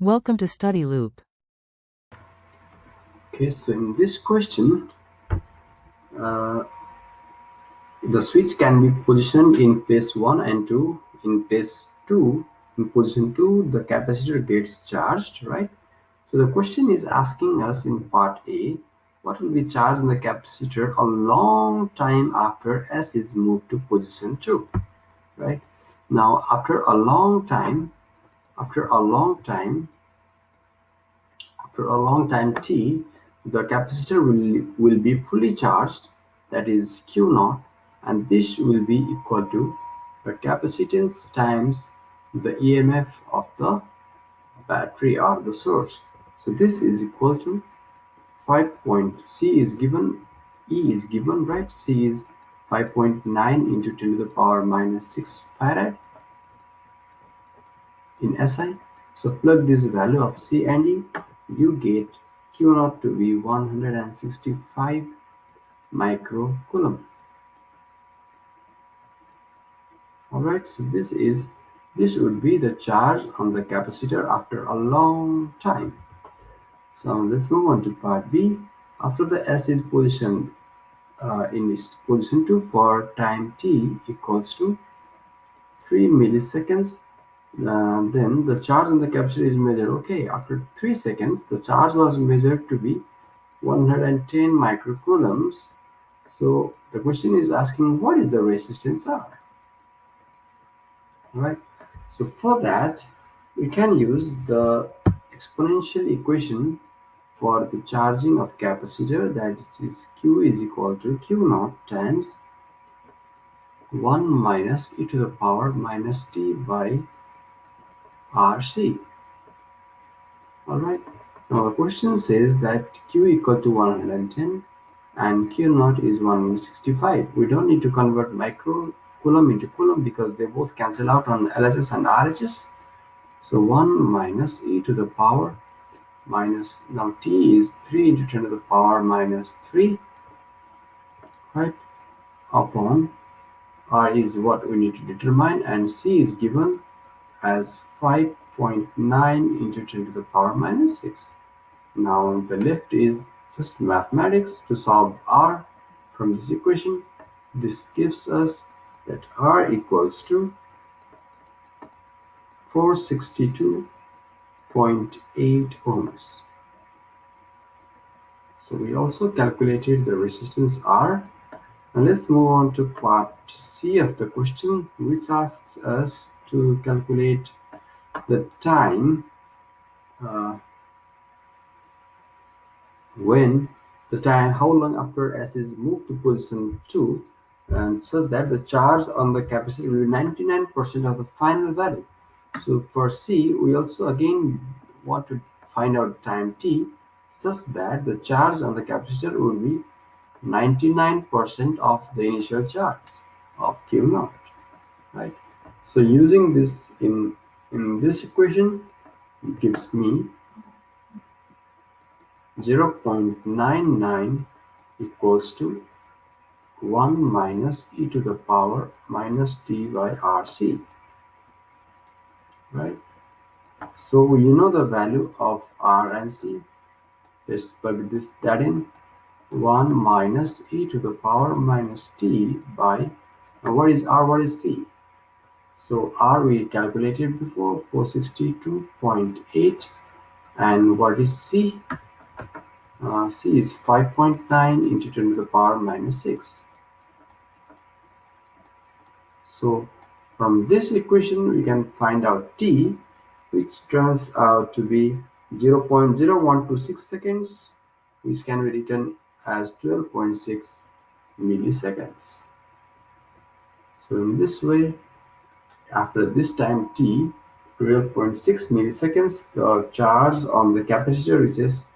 Welcome to Study Loop. Okay, so in this question, uh, the switch can be positioned in place 1 and 2. In place 2, in position 2, the capacitor gets charged, right? So the question is asking us in part A, what will be charged in the capacitor a long time after S is moved to position 2, right? Now, after a long time, after a long time t, the capacitor will be fully charged, that is Q naught, and this will be equal to the capacitance times the EMF of the battery or the source. So this is equal to 5 point C is given, E is given, right? C is 5.9 into 10 to the power minus 6 farad in SI. So plug this value of C and E, you get Q naught to be 165 microcoulomb. Alright, so this would be the charge on the capacitor after a long time. So let's move on to part B. After the S is positioned in its position 2 for time t equals to 3 milliseconds, then the charge on the capacitor is measured. Okay, after 3 seconds, the charge was measured to be 110 microcoulombs. So the question is asking what is the resistance R, right? So for that, we can use the exponential equation for the charging of capacitor, that is Q is equal to Q naught times 1 minus e to the power minus t by RC. Alright, now the question says that Q equal to 110 and Q naught is 165. We don't need to convert microcoulomb into coulomb because they both cancel out on LHS and RHS. So 1 minus e to the power minus, now T is 3 into 10 to the power minus 3, right, upon R is what we need to determine, and C is given as 5.9 into 10 to the power minus 6. Now the left is just mathematics to solve R from this equation. This gives us that R equals to 462.8 ohms. So we also calculated the resistance R. Now let's move on to part C of the question, which asks us to calculate the time how long after S is moved to position 2, and such that the charge on the capacitor will be 99% of the final value. So for C, we also again want to find out time t such that the charge on the capacitor will be 99% of the initial charge of Q naught, right? So using this in this equation gives me 0.99 equals to 1 minus e to the power minus t by RC, right? So you know the value of R and C. Let's plug that in. 1 minus e to the power minus t by, now what is R, what is C? So R we calculated before, 462.8, and what is C? C is 5.9 into 10 to the power minus 6. So from this equation we can find out t, which turns out to be 0.0126 seconds, which can be written as 12.6 milliseconds. So in this way, after this time t, 12.6 milliseconds, the charge on the capacitor reaches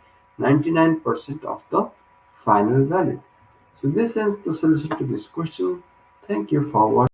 99% of the final value. So this ends the solution to this question. Thank you for watching.